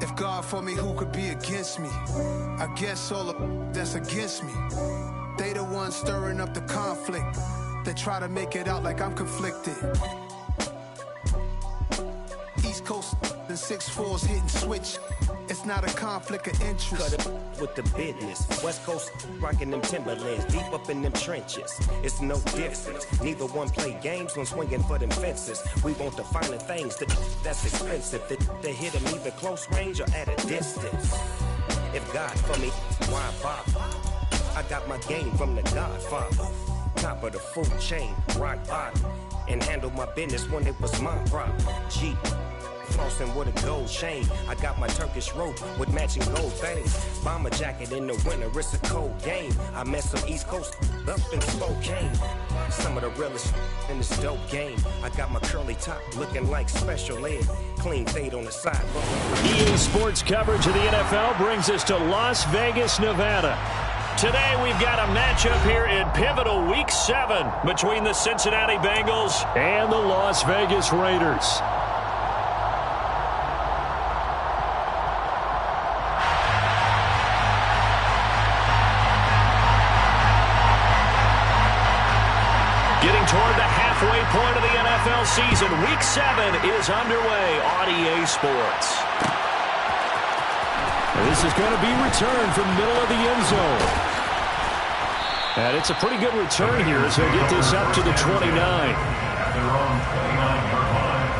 If God for me, who could be against me? I guess all of that's against me. They the ones stirring up the conflict. They try to make it out like I'm conflicted. East Coast and 6'4's hitting switch. It's not a conflict of interest. Cut it with the business. West Coast rocking them Timberlands, deep up in them trenches. It's no difference. Neither one play games when swinging for them fences. We want the finer things that's expensive. They hit them either close range or at a distance. If God for me, why bother? I got my game from the Godfather. Top of the food chain, rock bottom. And handle my business when it was my problem. G. Flossing with a gold chain. I got my Turkish rope with matching gold things. Bomber jacket in the winter, it's a cold game. I met some East Coast up in Spokane. Some of the realest in this dope game. I got my curly top looking like special ed. Clean fade on the side. EA Sports coverage of the NFL brings us to Las Vegas, Nevada. Today we've got a matchup here in pivotal Week 7 between the Cincinnati Bengals and the Las Vegas Raiders. Getting toward the halfway point of the NFL season, Week 7 is underway on EA Sports. This is going to be returned from the middle of the end zone. And it's a pretty good return here as they get this up to the 29. They're on 29-yard line.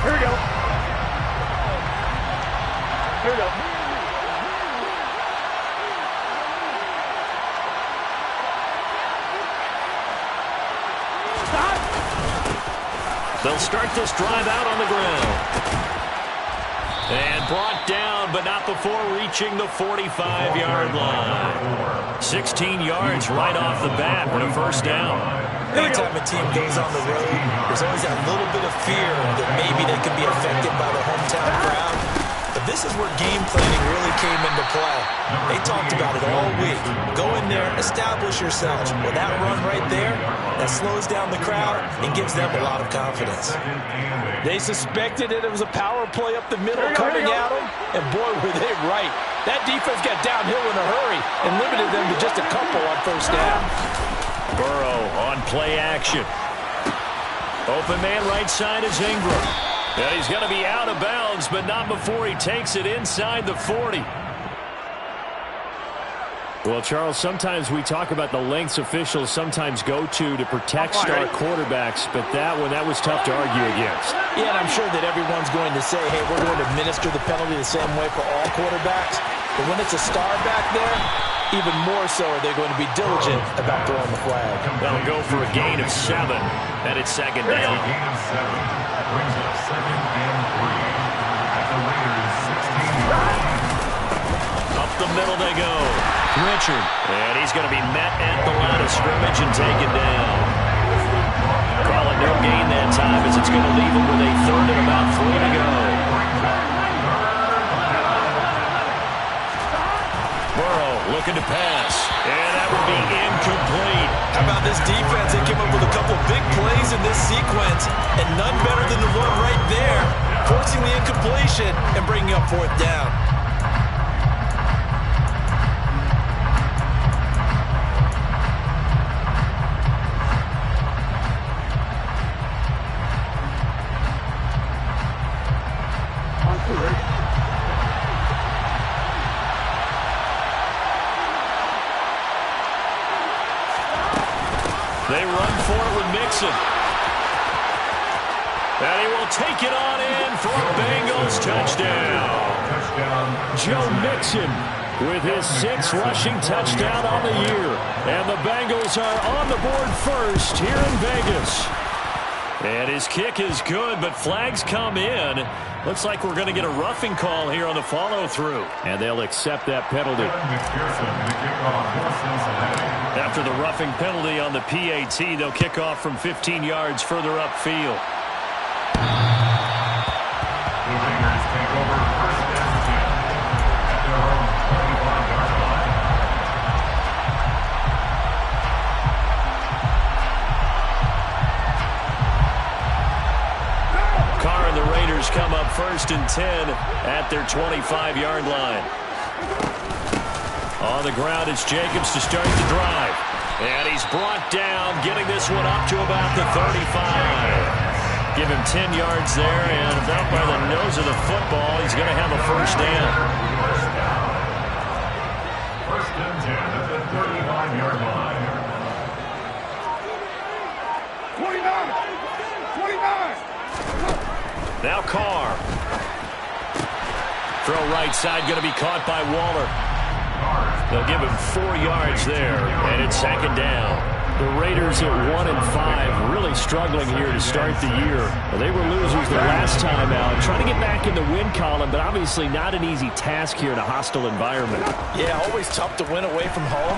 Here we go. Here we go. They'll start this drive out on the ground. And brought down, but not before reaching the 45-yard line. 16 yards right off the bat for a first down. Anytime a team goes on the road, there's always that little bit of fear that maybe they could be affected by the hometown crowd. But this is where game planning really came into play. They talked about it all week. Go in there, establish yourselves. Well, that run right there, that slows down the crowd and gives them a lot of confidence. They suspected that it was a power play up the middle coming at them, and boy, were they right. That defense got downhill in a hurry and limited them to just a couple on first down. Burrow on play action. Open man right side is Ingram. And he's going to be out of bounds, but not before he takes it inside the 40. Well, Charles, sometimes we talk about the lengths officials sometimes go to protect star quarterbacks, but that was tough to argue against. Yeah, and I'm sure that everyone's going to say, hey, we're going to administer the penalty the same way for all quarterbacks. But when it's a star back there, even more so are they going to be diligent about throwing the flag. They'll go for a gain of 7, and it's second down. A gain of 7 brings up 2nd and 3 at the Raiders' 16-yard line. Up the middle they go. Richard. And he's going to be met at the line of scrimmage and taken down. Call it no gain that time as it's going to leave him with a 3rd and about 3 to go. Burrow looking to pass. And that would be incomplete. How about this defense? They came up with a couple big plays in this sequence, and none better than the one right there, forcing the incompletion and bringing up 4th down. They run for it with Mixon. And he will take it on in for a Bengals touchdown. Joe Mixon with his 6th rushing touchdown on the year. And the Bengals are on the board first here in Vegas. And his kick is good, but flags come in. Looks like we're going to get a roughing call here on the follow-through. And they'll accept that penalty. After the roughing penalty on the PAT, they'll kick off from 15 yards further upfield. The Raiders take over 1st and 10 at their own 25-yard line. first and 10 at their 25-yard line. On the ground, it's Jacobs to start the drive. And he's brought down, getting this one up to about the 35. Give him 10 yards there, and about by the nose of the football, he's going to have a first down. First and 10 at the 35-yard line. 29. Now Carr. Throw right side, going to be caught by Waller. They'll give him 4 yards there, and it's second down. The Raiders at 1-5, really struggling here to start the year. They were losers the last time out, trying to get back in the win column, but obviously not an easy task here in a hostile environment. Yeah, always tough to win away from home,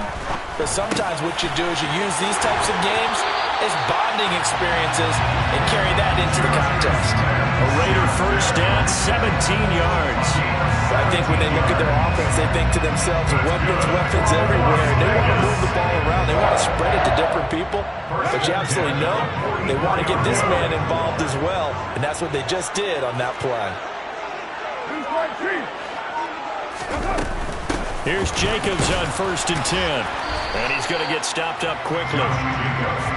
but sometimes what you do is you use these types of games as bonding experiences and carry that into the contest. A Raider first down, 17 yards. I think when they look at their offense, they think to themselves, weapons everywhere. They want to move the ball around. They want to spread it to different people. But you absolutely know they want to get this man involved as well. And that's what they just did on that play. Here's Jacobs on first and 10. And he's going to get stopped up quickly.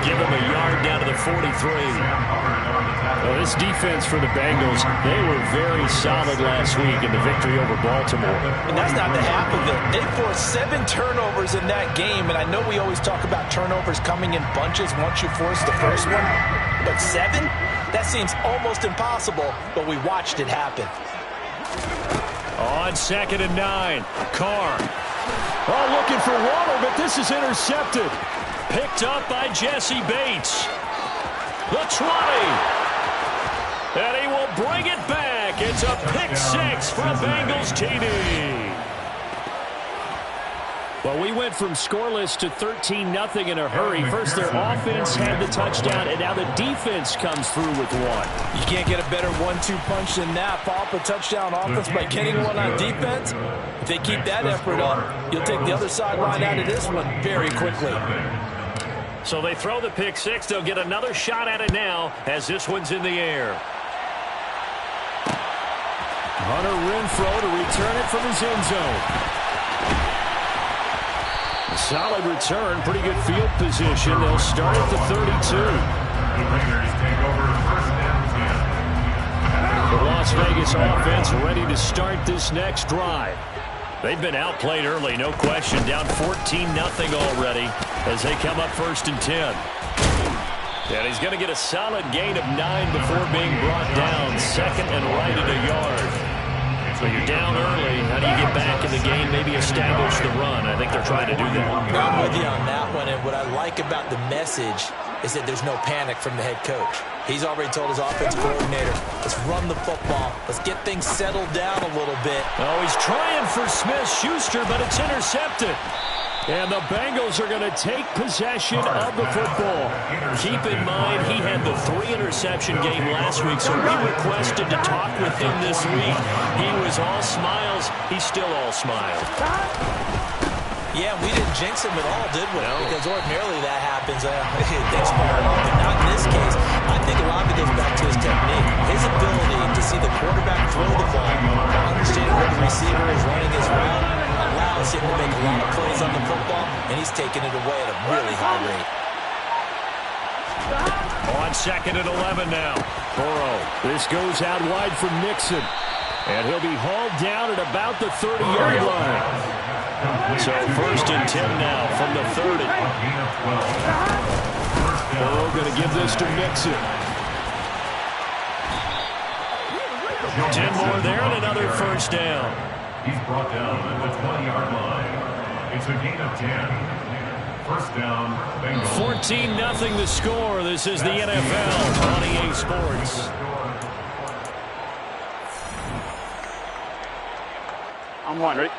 Give him a yard down to the 43. Well, this defense for the Bengals, they were very solid last week in the victory over Baltimore. And that's not the half of it. They forced 7 turnovers in that game, and I know we always talk about turnovers coming in bunches once you force the first one, but 7? That seems almost impossible, but we watched it happen. On second and 9, Carr. Oh, looking for Waller, but this is intercepted. Picked up by Jesse Bates. The 20. And he will bring it back. It's a pick 6 for a Bengals TD. Well, we went from scoreless to 13-0 in a hurry. First, their offense had the touchdown, and now the defense comes through with one. You can't get a better 1-2 punch than that. Follow up a touchdown offense by getting one on defense. If they keep that effort up, you'll take the other sideline out of this one very quickly. So they throw the pick 6. They'll get another shot at it now as this one's in the air. Hunter Renfrow to return it from his end zone. Solid return, pretty good field position. They'll start at the 32. The Raiders take over first and 10. The Las Vegas offense ready to start this next drive. They've been outplayed early, no question. Down 14-0 already as they come up first and 10. And he's going to get a solid gain of 9 before being brought down. Second and right at a yard. So you're down early. How do you get back in the game, maybe establish the run? I think they're trying to do that. I'm with you on that one, and what I like about the message is that there's no panic from the head coach. He's already told his offensive coordinator, let's run the football. Let's get things settled down a little bit. Oh, he's trying for Smith-Schuster, but it's intercepted. And the Bengals are going to take possession of the football. Keep in mind, he had the 3-interception game last week, so we requested to talk with him this week. He was all smiles. He's still all smiles. Yeah, we didn't jinx him at all, did we? No. Because ordinarily that happens. Things fire off, but not in this case. I think a lot of it goes back to his technique. His ability to see the quarterback throw the ball, understanding where the receiver is running his route, allows him to make a lot of plays on the football, and he's taking it away at a really high rate. On second and 11 now. Burrow. This goes out wide from Nixon. And he'll be hauled down at about the 30-yard line. So first and 10 now from the 30. Burrow going to give this to Nixon. 10 more there and another first down. He's brought down at the 20-yard line. It's a gain of 10. First down, Bengals. 14-0 the score. This is the NFL on EA Sports. I'm one, ready?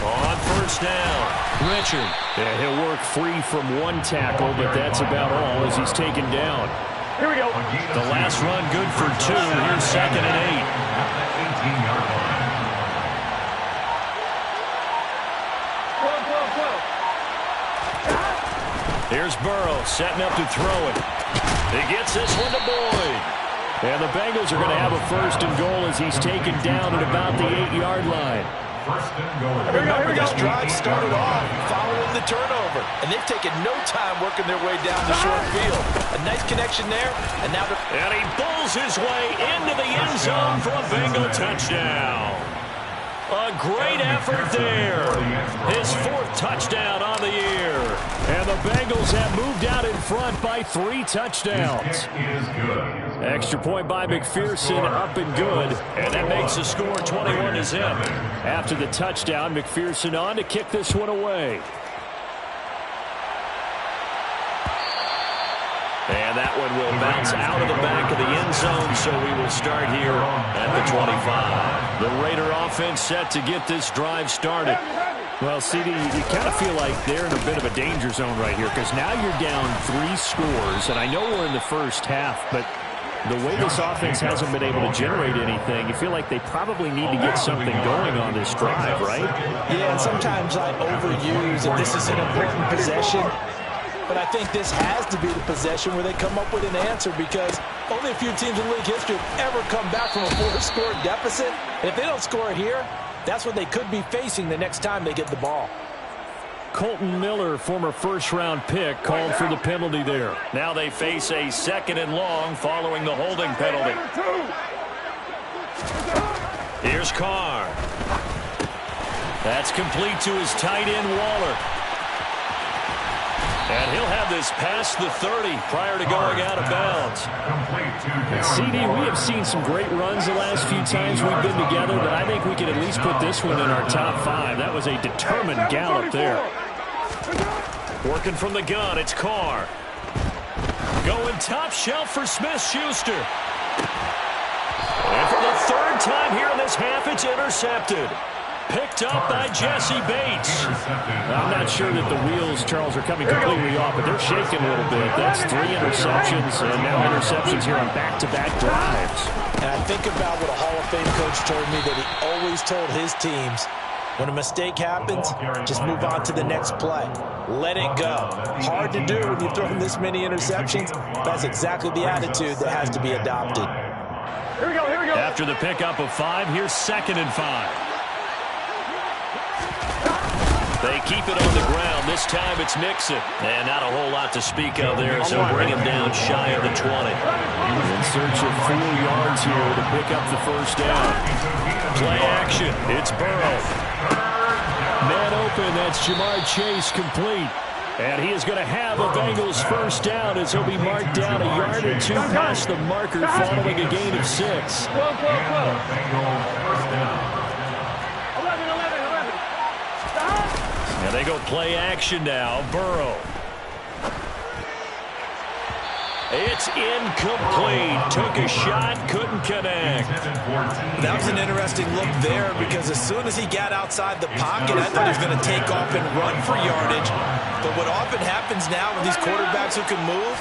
On first down, Richard. Yeah, he'll work free from one tackle, but that's about all as he's taken down. Here we go. The last run good for 2. Here's second and 8. At the 18-yard line. Here's Burrow setting up to throw it. He gets this one to Boyd. And the Bengals are going to have a 1st and goal as he's taken down at about the 8-yard line. Remember, this drive started off following the turnover, and they've taken no time working their way down the short field. A nice connection there, and now and he bulls his way into the end zone for a Bengal touchdown. A great effort there. His 4th touchdown on the year. And the Bengals have moved out in front by 3 touchdowns. Extra point by McPherson, up and good. And that makes the score 21-0. After the touchdown, McPherson on to kick this one away. And that one will bounce out of the back of the end zone, so we will start here at the 25. The Raider offense set to get this drive started. Well, CD, you kind of feel like they're in a bit of a danger zone right here because now you're down 3 scores, and I know we're in the first half, but the way this offense hasn't been able to generate anything, you feel like they probably need to get something going on this drive, right? Yeah, and sometimes I overuse that this is an important possession. But I think this has to be the possession where they come up with an answer because only a few teams in league history have ever come back from a 4-score deficit. And if they don't score it here, that's what they could be facing the next time they get the ball. Colton Miller, former 1st-round pick, called for the penalty there. Now they face a 2nd and long following the holding penalty. Here's Carr. That's complete to his tight end, Waller. And he'll have this past the 30 prior to going out of bounds. And CD, we have seen some great runs the last few times we've been together, but I think we can at least put this one in our top 5. That was a determined gallop there. Working from the gun, it's Carr. Going top shelf for Smith-Schuster. And for the 3rd time here in this half, it's intercepted. Picked up by Jesse Bates. I'm not sure that the wheels, Charles, are coming completely off, but they're shaking a little bit. That's 3 interceptions, and now interceptions here on back-to-back drives. And I think about what a Hall of Fame coach told me that he always told his teams, when a mistake happens, just move on to the next play. Let it go. Hard to do when you're throwing this many interceptions. That's exactly the attitude that has to be adopted. Here we go, here we go. After the pickup of 5, here's 2nd and 5. They keep it on the ground. This time it's Mixon. And not a whole lot to speak of there, so bring him down shy of the 20. In search of 4 yards here to pick up the 1st down. Play action. It's Burrow. Man open. That's Jamar Chase complete. And he is going to have a Bengals 1st down as he'll be marked down a yard or 2 past the marker following a gain of 6. And they go play action now. Burrow. It's incomplete. Took a shot, couldn't connect. That was an interesting look there because as soon as he got outside the pocket, I thought he was going to take off and run for yardage. But what often happens now with these quarterbacks who can move,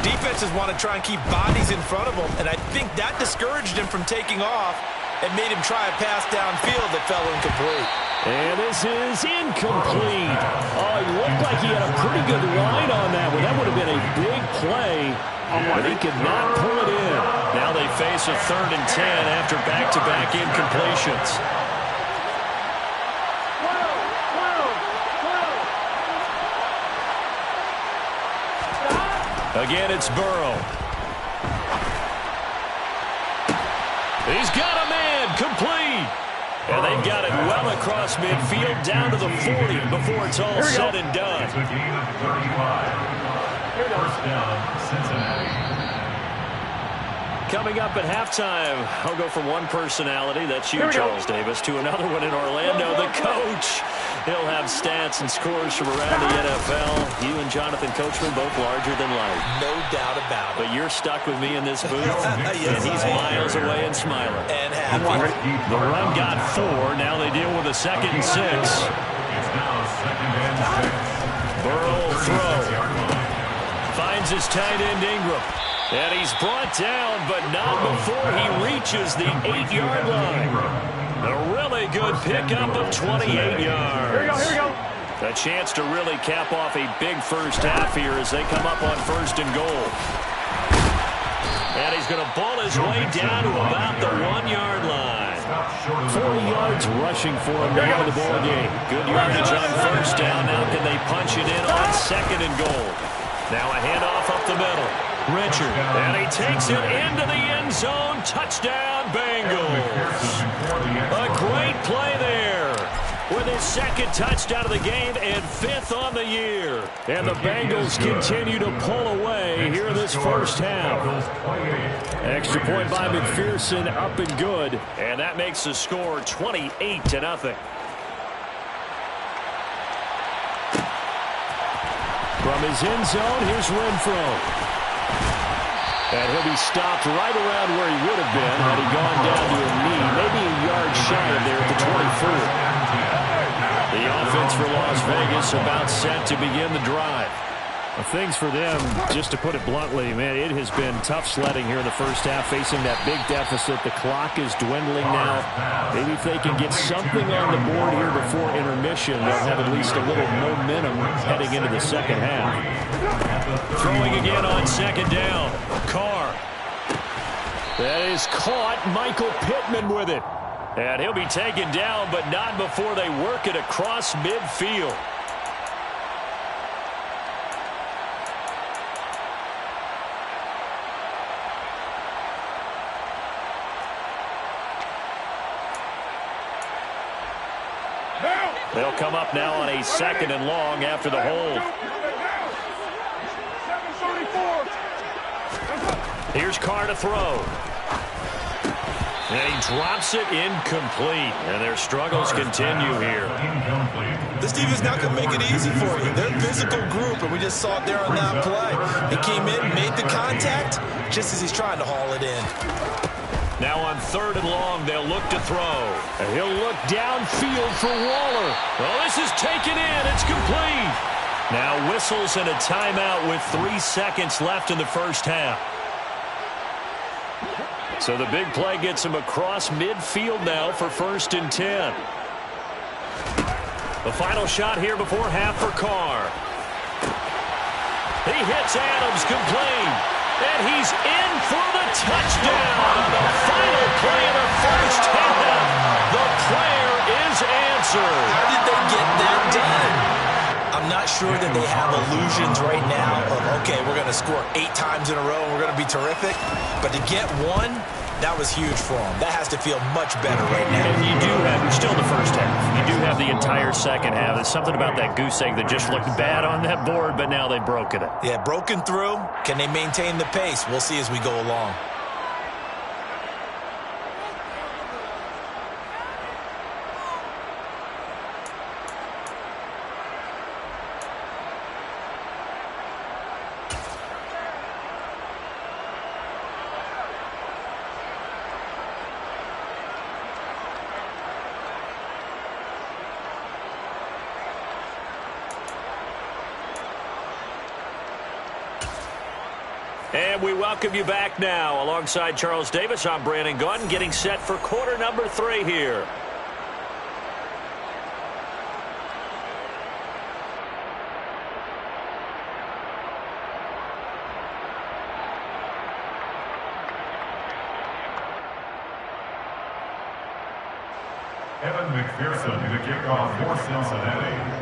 defenses want to try and keep bodies in front of them, and I think that discouraged him from taking off and made him try a pass downfield that fell incomplete. And this is incomplete. Oh, it looked like he had a pretty good line on that one. That would have been a big play, but he could not pull it in. Now they face a 3rd and 10 after back-to-back incompletions. Again, it's Burrow. He's got a man, complete. And they've got it well across midfield down to the 40 before it's all said and done. It's a gain of 35. 1st down, Cincinnati. Coming up at halftime, I'll go from one personality, that's you, Charles Davis, to another one in Orlando, the coach. He'll have stats and scores from around the NFL. You and Jonathan Coachman, both larger than life. No doubt about it. But you're stuck with me in this booth, yes, and he's miles away and smiling. And happy. The run got 4. Now they deal with a 2nd and 6. It's now 2nd and 6. Burrow will throw. Finds his tight end Ingram. And he's brought down, but not before he reaches the 8-yard line. A really good pickup of 28 yards. Here we go, here we go. A chance to really cap off a big first half here as they come up on 1st and goal. And he's going to ball his way down to about the 1-yard line. 40 yards rushing for him now in the ball game. Good yardage on 1st down. Now can they punch it in on 2nd and goal? Now a handoff up the middle. Richard, and he takes it into the end zone. Touchdown, Bengals. A great play there with his 2nd touchdown of the game and 5th on the year. And the Bengals continue to pull away here in this first half. Extra point by McPherson, up and good. And that makes the score 28-0. From his end zone, here's Renfro. And he'll be stopped right around where he would have been had he gone down to a knee, maybe a yard shy of there at the 24. The offense for Las Vegas about set to begin the drive. Well, things for them, just to put it bluntly, man, it has been tough sledding here in the first half, facing that big deficit. The clock is dwindling now. Maybe if they can get something on the board here before intermission, they'll have at least a little momentum heading into the second half. Throwing again on 2nd down. Carr. That is caught. Michael Pittman with it. And he'll be taken down, but not before they work it across midfield. They'll come up now on a 2nd and long after the hold. Here's Carr to throw. And he drops it incomplete. And their struggles continue here. This defense not going to make it easy for you. They're a physical group, and we just saw it there on that play. He came in, made the contact, just as he's trying to haul it in. Now on 3rd and long, they'll look to throw. And he'll look downfield for Waller. Well, this is taken in. It's complete. Now whistles and a timeout with 3 seconds left in the first half. So the big play gets him across midfield now for 1st and 10. The final shot here before half for Carr. He hits Adams complete. And he's in for the touchdown. The final play of the first half. The prayer is answered. How did they get that done? I'm not sure that they have illusions right now of, okay, we're going to score 8 times in a row and we're going to be terrific. But to get one, that was huge for them. That has to feel much better right now. And you do have, you're still in the first half. You do have the entire second half. There's something about that goose egg that just looked bad on that board, but now they've broken it. Yeah, broken through. Can they maintain the pace? We'll see as we go along. And we welcome you back now. Alongside Charles Davis, I'm Brandon Gunn, getting set for quarter number 3 here. Evan McPherson to the kickoff for Cincinnati.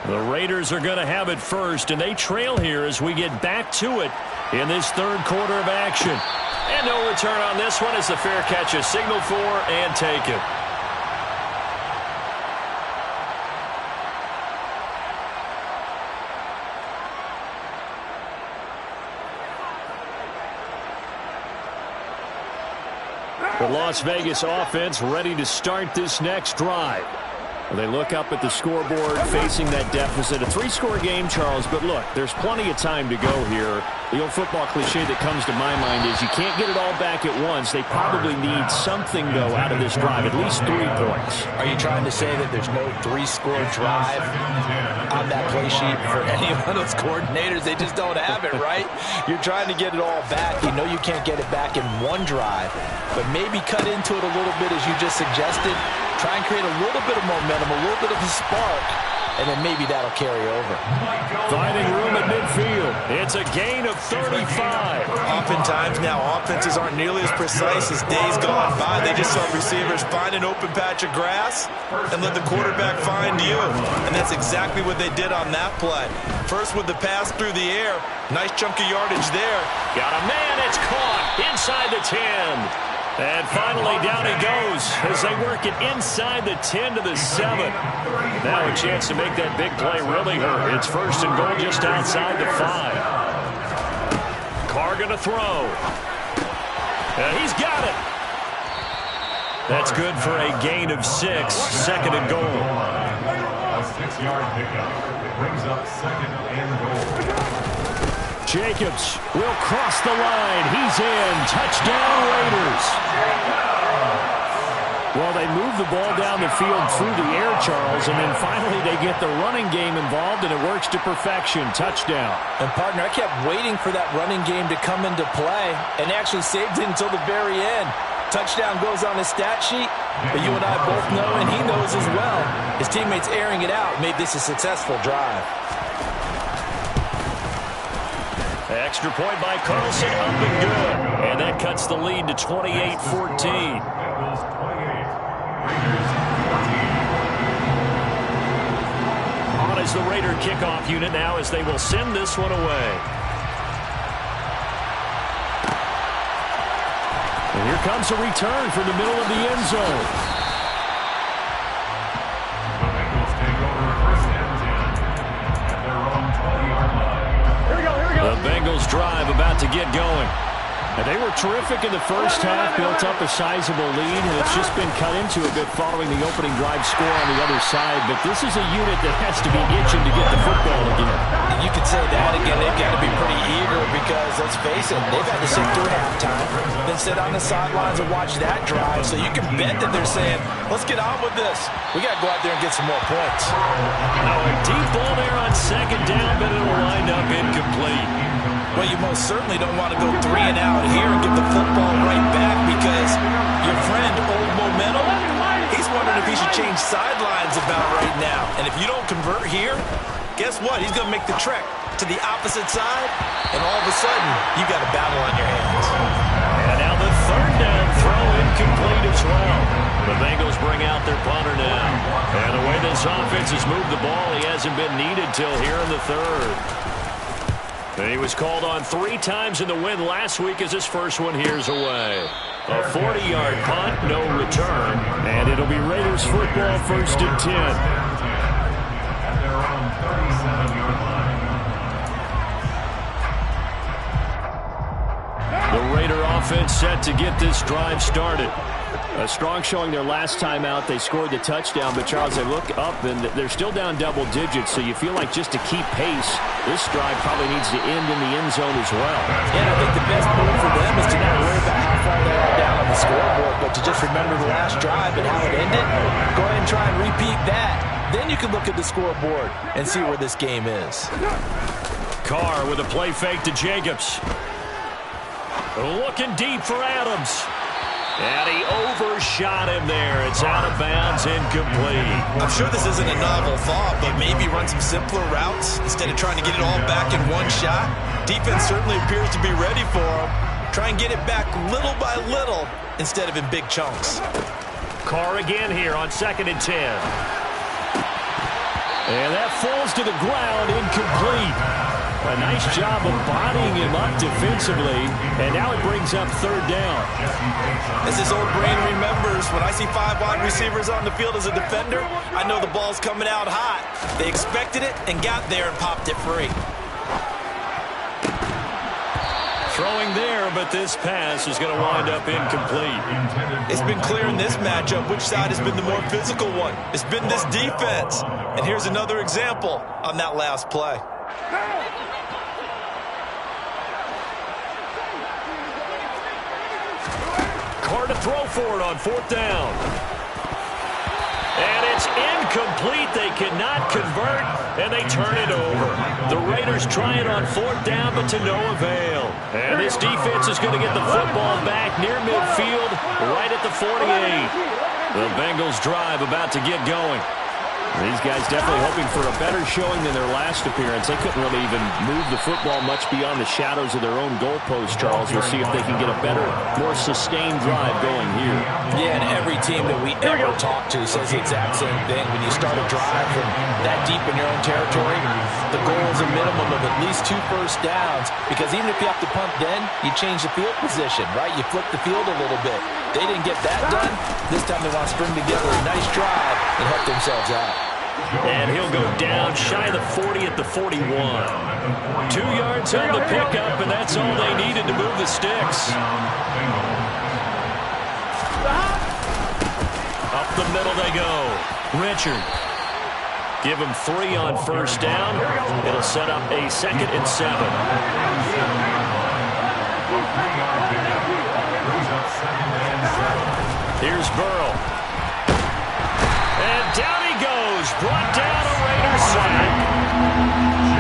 The Raiders are going to have it first, and they trail here as we get back to it in this 3rd quarter of action. And no return on this one as the fair catch is signaled for and taken. The Las Vegas offense ready to start this next drive. Well, they look up at the scoreboard facing that deficit. A 3-score game, Charles, but look, there's plenty of time to go here. The old football cliche that comes to my mind is you can't get it all back at once. They probably need something, though, out of this drive, at least 3 points. Are you trying to say that there's no 3-score drive on that play sheet for any one of those coordinators? They just don't have it, right? You're trying to get it all back. You know you can't get it back in one drive, but maybe cut into it a little bit as you just suggested. Try and create a little bit of momentum, a little bit of a spark, and then maybe that'll carry over. Finding room at midfield. It's a gain of 35. Oftentimes now, offenses aren't nearly as precise as days gone by. They just saw receivers find an open patch of grass and let the quarterback find you. And that's exactly what they did on that play. First with the pass through the air. Nice chunk of yardage there. Got a man. It's caught inside the 10. And finally, down he goes as they work it inside the 10 to the 7. Now a chance to make that big play really hurt. It's 1st and goal just outside the 5. Carr going to throw. And he's got it. That's good for a gain of 6. 2nd and goal. A 6-yard pickup. Brings up 2nd and goal. Jacobs will cross the line. He's in. Touchdown, Raiders. Well, they move the ball down the field through the air, Charles, and then finally they get the running game involved, and it works to perfection. Touchdown. And, partner, I kept waiting for that running game to come into play and actually saved it until the very end. Touchdown goes on his stat sheet, but you and I both know, and he knows as well, his teammates airing it out made this a successful drive. Extra point by Carlson, up and good. And that cuts the lead to 28-14. On is the Raider kickoff unit now as they will send this one away. And here comes a return from the middle of the end zone. The Bengals drive about to get going. And they were terrific in the first half, built up a sizable lead, and it's just been cut into a bit following the opening drive score on the other side. But this is a unit that has to be itching to get the football again. You could say that again. They've got to be pretty eager because, let's face it, they've had to sit through halftime, then sit on the sidelines and watch that drive. So you can bet that they're saying, let's get on with this. We got to go out there and get some more points. Now a deep ball there on 2nd down, but it'll wind up incomplete. Well, you most certainly don't want to go 3 and out here and give the football right back because your friend, Old Momentum, he's wondering if he should change sidelines about right now. And if you don't convert here, guess what? He's going to make the trek to the opposite side, and all of a sudden, you got a battle on your hands. And now the 3rd down throw incomplete as well. The Bengals bring out their punter now. And the way this offense has moved the ball, he hasn't been needed till here in the 3rd. And he was called on 3 times in the win last week as his first one here's away. A 40-yard punt, no return. And it'll be Raiders football 1st and 10. At their own 37-yard line. The Raider offense set to get this drive started. A strong showing their last time out. They scored the touchdown, but Charles, they look up and they're still down double digits, so you feel like just to keep pace, this drive probably needs to end in the end zone as well. And I think the best move for them is to not worry about how far they are down on the scoreboard, but to just remember the last drive and how it ended. Go ahead and try and repeat that. Then you can look at the scoreboard and see where this game is. Carr with a play fake to Jacobs. Looking deep for Adams. And he overshot him there. It's out of bounds, incomplete. I'm sure this isn't a novel thought, but maybe run some simpler routes instead of trying to get it all back in one shot. Defense certainly appears to be ready for him. Try and get it back little by little instead of in big chunks. Carr again here on 2nd and 10. And that falls to the ground, incomplete. A nice job of bodying him up defensively, and now it brings up 3rd down. As his old brain remembers, when I see 5 wide receivers on the field as a defender, I know the ball's coming out hot. They expected it and got there and popped it free. Throwing there, but this pass is going to wind up incomplete. It's been clear in this matchup which side has been the more physical one. It's been this defense. And here's another example on that last play. Carr to throw for it on 4th down. And it's incomplete. They cannot convert, and they turn it over. The Raiders try it on 4th down, but to no avail. And this defense is going to get the football back near midfield, right at the 48. The Bengals drive about to get going. These guys definitely hoping for a better showing than their last appearance. They couldn't really even move the football much beyond the shadows of their own goalpost, Charles. We'll see if they can get a better, more sustained drive going here. Yeah, and every team that we ever talk to says the exact same thing. When you start a drive from that deep in your own territory, the goal is a minimum of at least 2 first downs, because even if you have to punt then, you change the field position, right? You flip the field a little bit. They didn't get that done. This time they want to string together a nice drive and help themselves out. And he'll go down shy of the 40 at the 41. 2 yards on the pickup, and that's all they needed to move the sticks. Up the middle they go. Richard. Give him 3 on 1st down. It'll set up a 2nd and 7. Here's Burrow. And down he goes. Brought down a Raiders sack.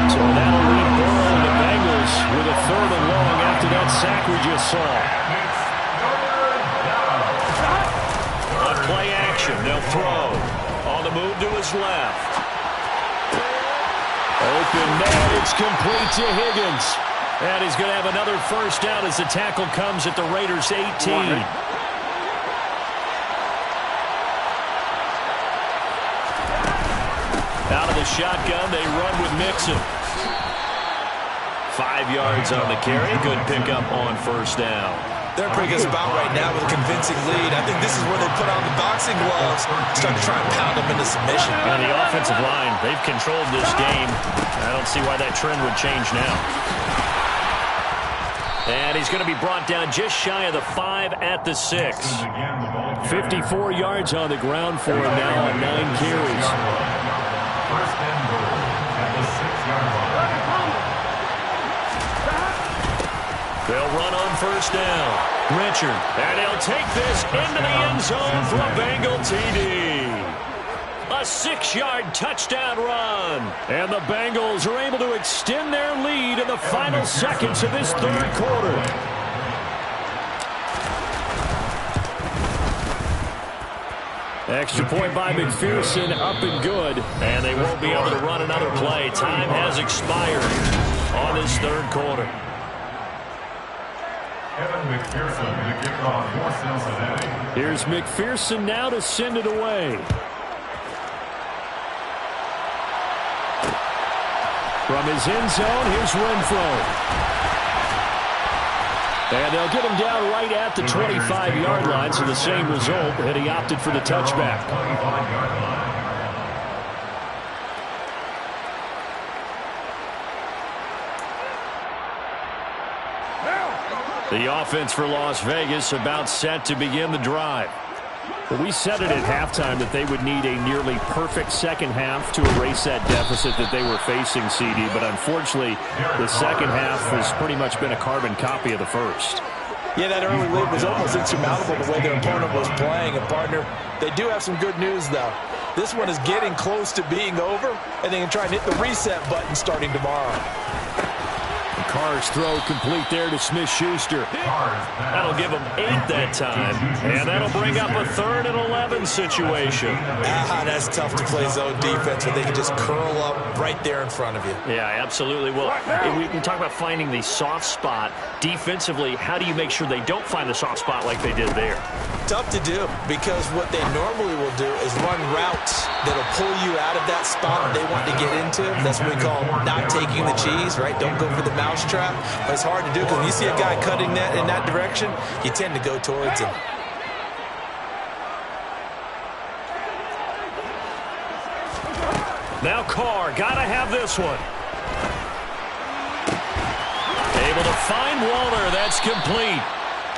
So that'll leave Burrow and the Bengals with a 3rd and long after that sack we just saw. On play action, they'll throw. On the move to his left. Open man, it's complete to Higgins. And he's going to have another 1st down as the tackle comes at the Raiders' 18. Out of the shotgun, they run with Mixon. 5 yards on the carry. Good pickup on 1st down. They're in a pretty good spot right now with a convincing lead. I think this is where they put on the boxing gloves, start to try and pound them into submission. And the offensive line, they've controlled this game. I don't see why that trend would change now. And he's going to be brought down just shy of the 5 at the 6. 54 yards on the ground for him now on 9 carries. First and goal at the 6-yard line. They'll run on 1st down. Richard. And he'll take this into the end zone for a Bengal TD. A 6-yard touchdown run. And the Bengals are able to extend their lead in the final seconds of this 3rd quarter. Extra point by McPherson, up and good. And they won't be able to run another play. Time has expired on this 3rd quarter. Kevin McPherson going to kick off for Cincinnati. Here's McPherson now to send it away. From his end zone, here's Renfro. And they'll get him down right at the 25-yard line, so the same result, and he opted for the touchback. 25-yard line. The offense for Las Vegas about set to begin the drive. Well, we said it at halftime that they would need a nearly perfect second half to erase that deficit that they were facing, CD. But unfortunately, the second half has pretty much been a carbon copy of the first. Yeah, that early lead was almost insurmountable the way their opponent was playing. And, partner, they do have some good news, though. This one is getting close to being over, and they can try and hit the reset button starting tomorrow. Carr's throw complete there to Smith-Schuster. That'll give them 8 that time. And that'll bring up a 3rd and 11 situation. That's tough to play zone defense when they can just curl up right there in front of you. Yeah, absolutely. Well, we can talk about finding the soft spot. Defensively, how do you make sure they don't find the soft spot like they did there? Tough to do, because what they normally will do is run routes that'll pull you out of that spot they want to get into. That's what we call not taking the cheese, right? Don't go for the mousetrap. But it's hard to do, because when you see a guy cutting that in that direction, you tend to go towards him. Now Carr, gotta have this one. Able to find Waller. That's complete.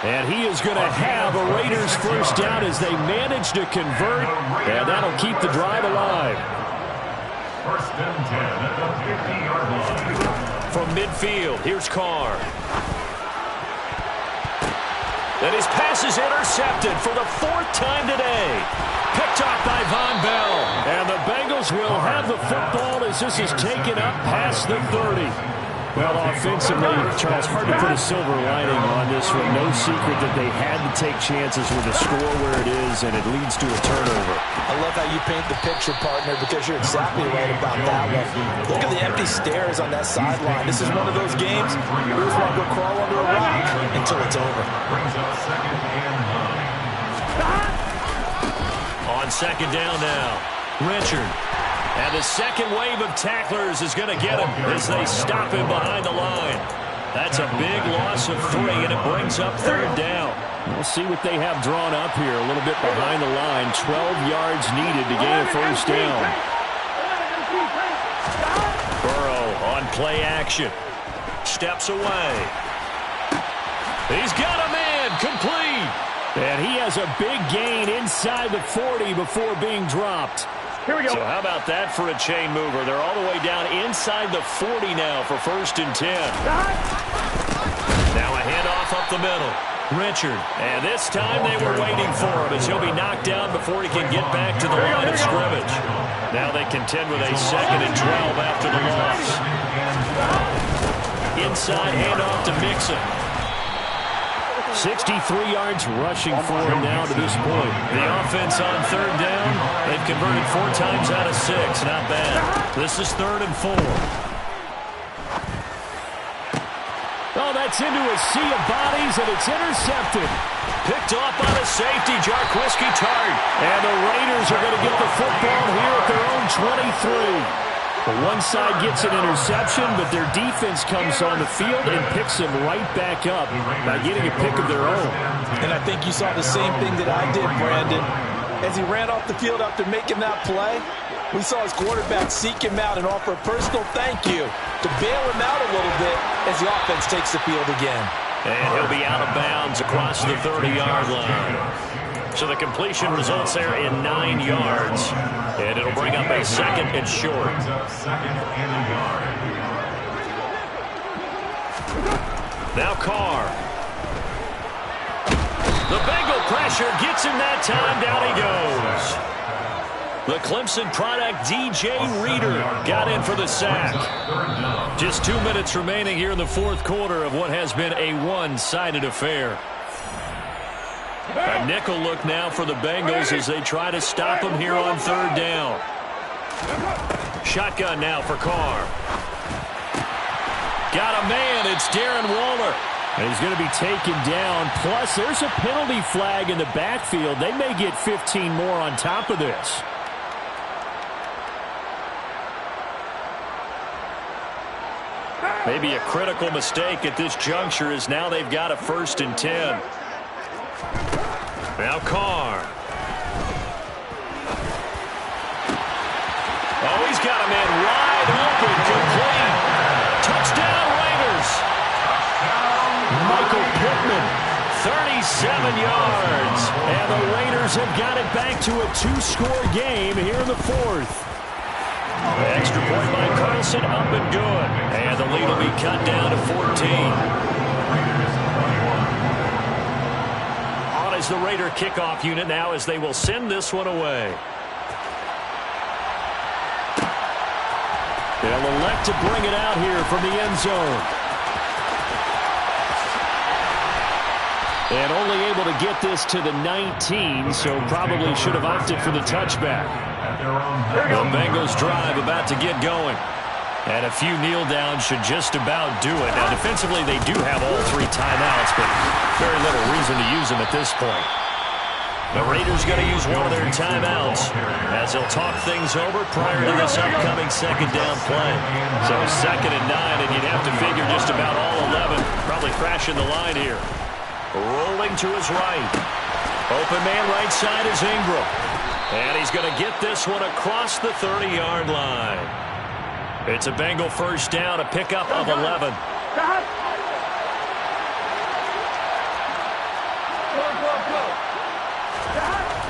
And he is going to have a Raiders first down as they manage to convert. And that'll keep the drive alive. First and 10 at the 50-yard line. From midfield, here's Carr. And his pass is intercepted for the 4th time today. Picked off by Von Bell. And the Bengals will have the football as this is taken up past the 30. Well, offensively, Charles, hard to put a silver lining on this one. No secret that they had to take chances with the score where it is, and it leads to a turnover. I love how you paint the picture, partner, because you're exactly right about that one. Look at the empty stares on that sideline. This is one of those games you just want to go crawl under a rock until it's over. Brings up 2nd and 9. On 2nd down now, Richard. And the second wave of tacklers is going to get him as they stop him behind the line. That's a big loss of 3, and it brings up 3rd down. We'll see what they have drawn up here. A little bit behind the line. 12 yards needed to gain a first down. Burrow on play action. Steps away. He's got a man complete. And he has a big gain inside the 40 before being dropped. Here we go. So how about that for a chain mover? They're all the way down inside the 40 now for 1st and 10. Now a handoff up the middle. Richard. And this time they were waiting for him as he'll be knocked down before he can get back to the line of scrimmage. Now they contend with a 2nd and 12 after the loss. Inside handoff to Mixon. 63 yards rushing for him now to this point. The offense on 3rd down. They've converted 4 times out of 6. Not bad. This is 3rd and 4. Oh, that's into a sea of bodies, and it's intercepted. Picked off by the safety, Jarquiski Tart. And the Raiders are going to get the football here at their own 23. The one side gets an interception, but their defense comes on the field and picks them right back up by getting a pick of their own. And I think you saw the same thing that I did, Brandon. As he ran off the field after making that play, we saw his quarterback seek him out and offer a personal thank you to bail him out a little bit as the offense takes the field again. And he'll be out of bounds across the 30-yard line. So the completion results there in 9 yards. And it'll bring up a 2nd and short. Now Carr. The Bengal pressure gets him that time. Down he goes. The Clemson product, DJ Reader, got in for the sack. Just 2 minutes remaining here in the 4th quarter of what has been a one-sided affair. A nickel look now for the Bengals as they try to stop him here on 3rd down. Shotgun now for Carr. Got a man. It's Darren Waller. And he's going to be taken down. Plus, there's a penalty flag in the backfield. They may get 15 more on top of this. Maybe a critical mistake at this juncture as now they've got a 1st and 10. Now Carr. Oh, he's got a man wide open, complete. Touchdown, Raiders. Michael Pittman, 37 yards. And the Raiders have got it back to a 2-score game here in the 4th. Extra point by Carlson, up and good. And the lead will be cut down to 14. Is the Raider kickoff unit now as they will send this one away. They'll elect to bring it out here from the end zone. And only able to get this to the 19, so probably should have opted for the touchback. The Bengals drive about to get going. And a few kneel downs should just about do it. Now, defensively, they do have all 3 timeouts, but very little reason to use them at this point. The Raiders going to use one of their timeouts as they'll talk things over prior to this upcoming 2nd down play. So 2nd and 9, and you'd have to figure just about all 11 probably crashing the line here. Rolling to his right. Open man right side is Ingram. And he's going to get this one across the 30-yard line. It's a Bengal first down, a pickup of 11.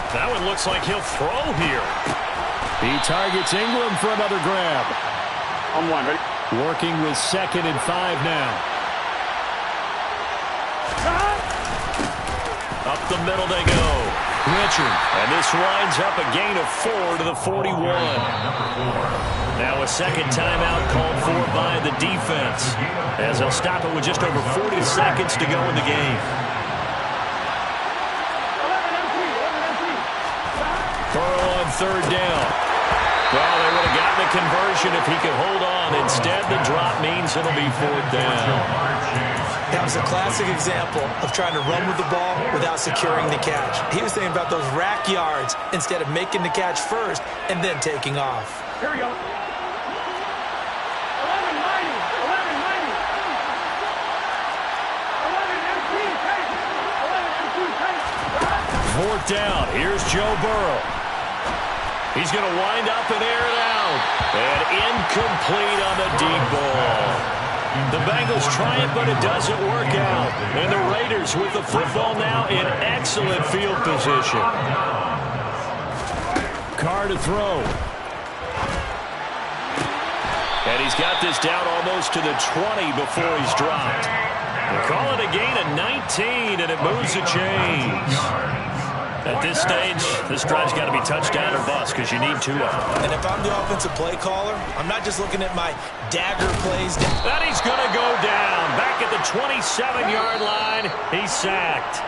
That one looks like he'll throw here. He targets Ingram for another grab. On one, ready? Working with 2nd and 5 now. Up the middle they go. Richard. And this winds up a gain of 4 to the 41. Now a second timeout called for by the defense, as they'll stop it with just over 40 seconds to go in the game. Burrow on 3rd down. Well, they would have gotten the conversion if he could hold on. Instead, the drop means it'll be 4th down. That was a classic example of trying to run with the ball without securing the catch. He was thinking about those rack yards instead of making the catch first and then taking off. Here we go. 4th down. Here's Joe Burrow. He's going to wind up and air it out. And incomplete on the deep ball. The Bengals try it, but it doesn't work out. And the Raiders with the football now in excellent field position. Carr to throw. And he's got this down almost to the 20 before he's dropped. They call it a gain of 19, and it moves the chains. At this stage, this drive's got to be touchdown or bust because you need 2 of them. And if I'm the offensive play caller, I'm not just looking at my dagger plays. That he's going to go down. Back at the 27-yard line, he's sacked.